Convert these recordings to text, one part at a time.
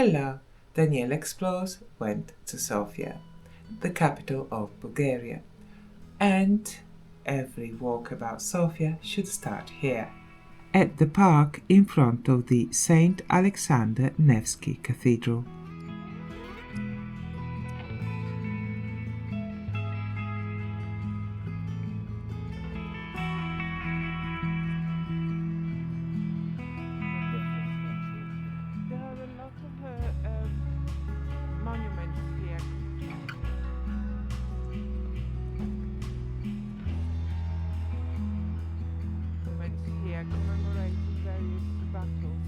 Hello, Daniel Explores went to Sofia, the capital of Bulgaria, and every walk about Sofia should start here, at the park in front of the St. Alexander Nevsky Cathedral. Commemorating various battles,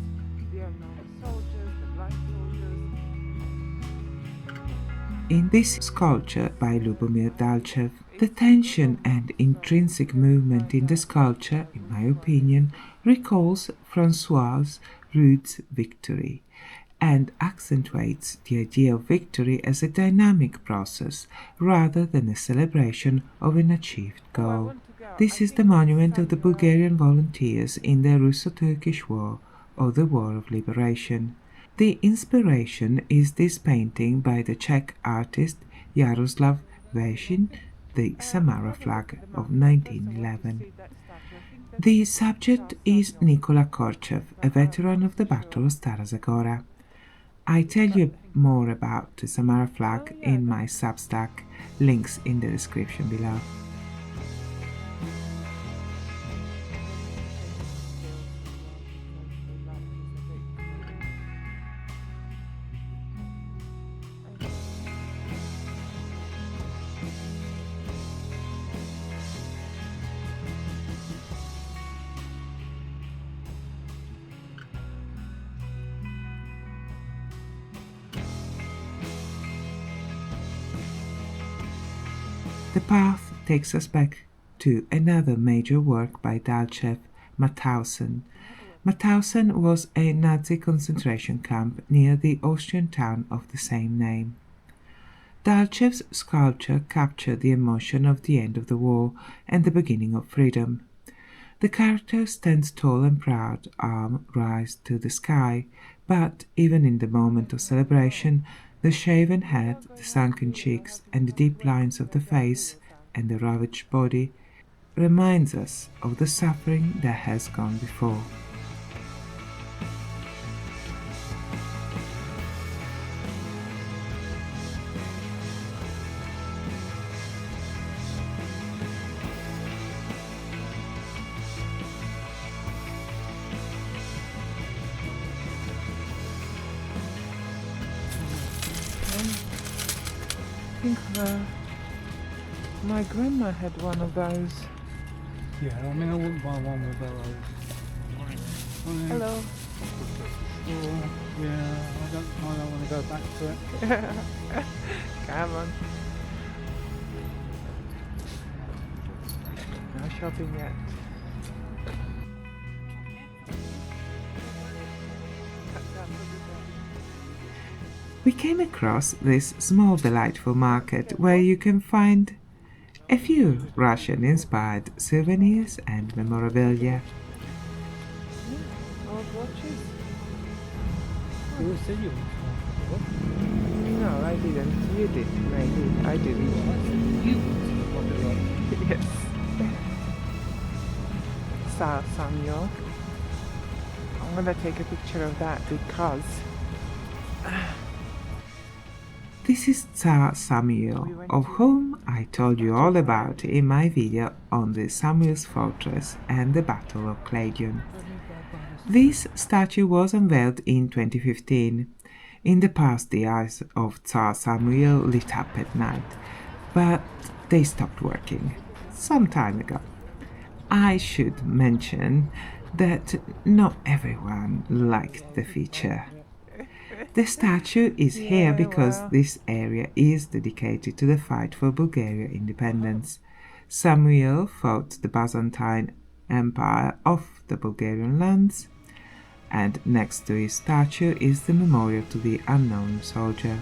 the unknown soldiers, the blind soldiers. In this sculpture by Lubomir Dalchev, the tension and intrinsic movement in the sculpture, in my opinion, recalls François Rude's victory and accentuates the idea of victory as a dynamic process rather than a celebration of an achieved goal. This is the monument of the Bulgarian Volunteers in the Russo-Turkish War, or the War of Liberation. The inspiration is this painting by the Czech artist Yaroslav Veshin, the Samara flag of 1911. The subject is Nikola Korchev, a veteran of the Battle of Stara Zagora. I tell you more about the Samara flag in my Substack, links in the description below. The path takes us back to another major work by Dalchev, Mauthausen. Mauthausen was a Nazi concentration camp near the Austrian town of the same name. Dalchev's sculpture captured the emotion of the end of the war and the beginning of freedom. The character stands tall and proud, arm raised to the sky, but even in the moment of celebration, the shaven head, the sunken cheeks, and the deep lines of the face and the ravaged body reminds us of the suffering that has gone before. I think my grandma had one of those. Yeah, I mean, I wouldn't buy one with those. Hello. Yeah, I don't want to go back to it. Come on. No shopping yet. We came across this small delightful market where you can find a few Russian-inspired souvenirs and memorabilia. Old watches? You said you No, I didn't. You did, maybe. I didn't. Yes. Tsar Samuil. I'm gonna take a picture of that because This is Tsar Samuil, of whom I told you all about in my video on the Samuil's fortress and the Battle of Cladion. This statue was unveiled in 2015. In the past, the eyes of Tsar Samuil lit up at night, but they stopped working some time ago. I should mention that not everyone liked the feature. The statue is here because this area is dedicated to the fight for Bulgarian independence. Samuil fought the Byzantine Empire off the Bulgarian lands, and next to his statue is the memorial to the unknown soldier.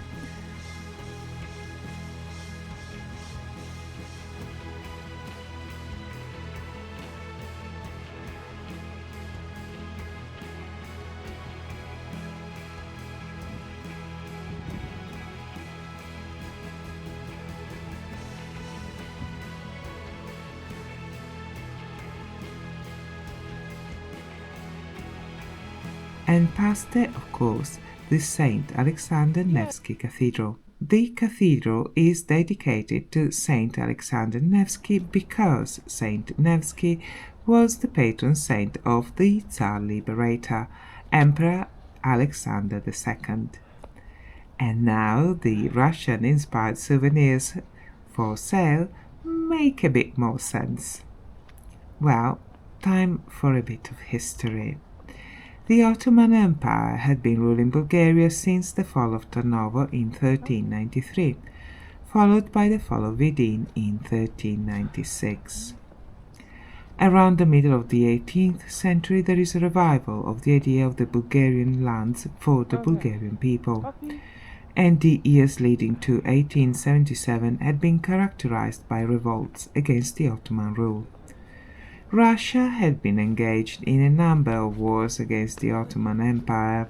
and past the, of course, the Saint Alexander Nevsky Cathedral. The cathedral is dedicated to Saint Alexander Nevsky because Saint Nevsky was the patron saint of the Tsar Liberator, Emperor Alexander II. And now the Russian-inspired souvenirs for sale make a bit more sense. Well, time for a bit of history. The Ottoman Empire had been ruling Bulgaria since the fall of Tarnovo in 1393, followed by the fall of Vidin in 1396. Around the middle of the 18th century, there is a revival of the idea of the Bulgarian lands for the Bulgarian people, and the years leading to 1877 had been characterized by revolts against the Ottoman rule. Russia had been engaged in a number of wars against the Ottoman Empire,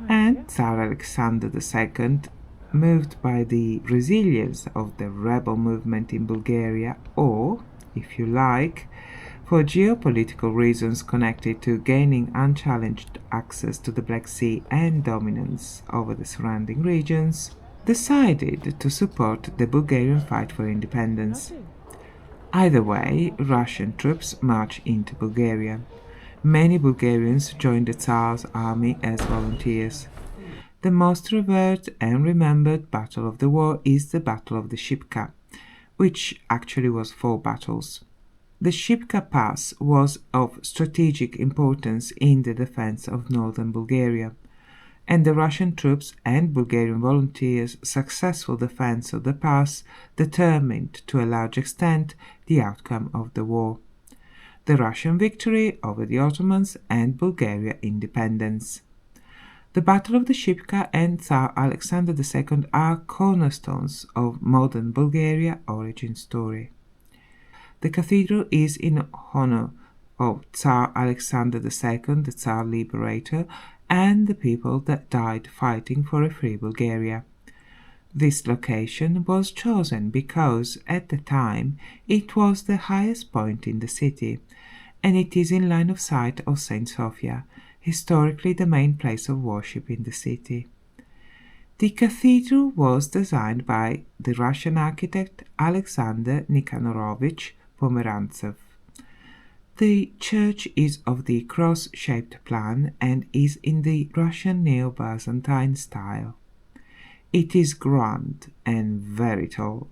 and Tsar Alexander II, moved by the resilience of the rebel movement in Bulgaria, or, if you like, for geopolitical reasons connected to gaining unchallenged access to the Black Sea and dominance over the surrounding regions, decided to support the Bulgarian fight for independence. Either way, Russian troops marched into Bulgaria. Many Bulgarians joined the Tsar's army as volunteers. The most revered and remembered battle of the war is the Battle of the Shipka, which actually was 4 battles. The Shipka Pass was of strategic importance in the defense of northern Bulgaria, and the Russian troops and Bulgarian volunteers' successful defense of the pass determined to a large extent the outcome of the war: the Russian victory over the Ottomans and Bulgaria independence. The Battle of the Shipka and Tsar Alexander II are cornerstones of modern Bulgaria origin story. The cathedral is in honor of Tsar Alexander II, the Tsar Liberator, and the people that died fighting for a free Bulgaria. This location was chosen because, at the time, it was the highest point in the city, and it is in line of sight of St. Sofia, historically the main place of worship in the city. The cathedral was designed by the Russian architect Alexander Nikanorovich Pomerantsev. The church is of the cross-shaped plan and is in the Russian Neo-Byzantine style. It is grand and very tall.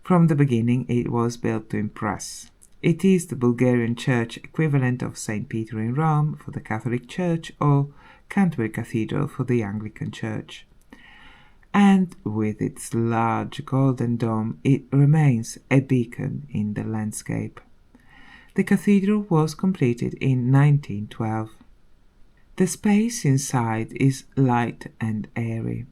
From the beginning it was built to impress. It is the Bulgarian church equivalent of St. Peter in Rome for the Catholic Church or Canterbury Cathedral for the Anglican Church. And with its large golden dome, it remains a beacon in the landscape. The cathedral was completed in 1912. The space inside is light and airy.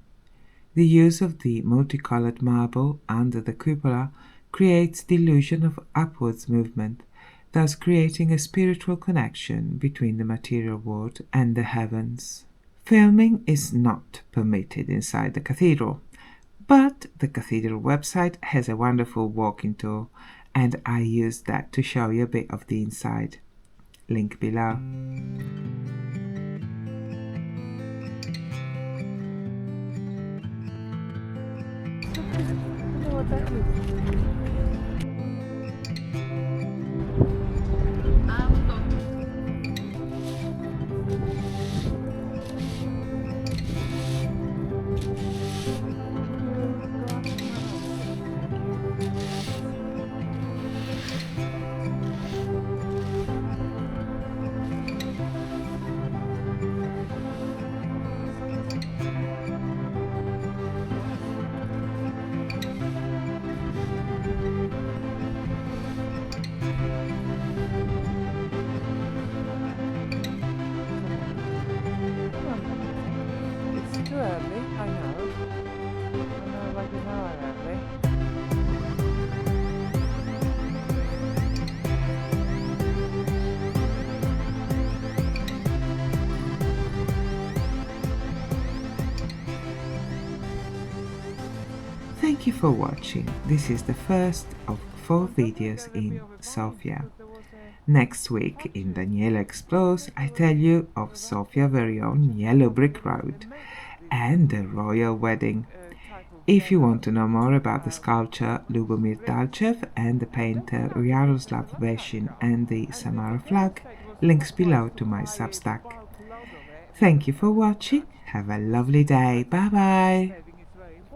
The use of the multicolored marble under the cupola creates the illusion of upwards movement, thus creating a spiritual connection between the material world and the heavens. Filming is not permitted inside the cathedral, but the cathedral website has a wonderful walking tour, and I used that to show you a bit of the inside. Link below. I wonder what that is. It's too early, I know. I know, like an hour early. Thank you for watching. This is the first of 4 videos in Sofia. Next week in Daniela Explores, I tell you of Sofia's very own Yellow Brick Road and the royal wedding. If you want to know more about the sculptor Lubomir Dalchev and the painter Yaroslav Veshin and the Samara flag, links below to my Substack. Thank you for watching. Have a lovely day. Bye bye.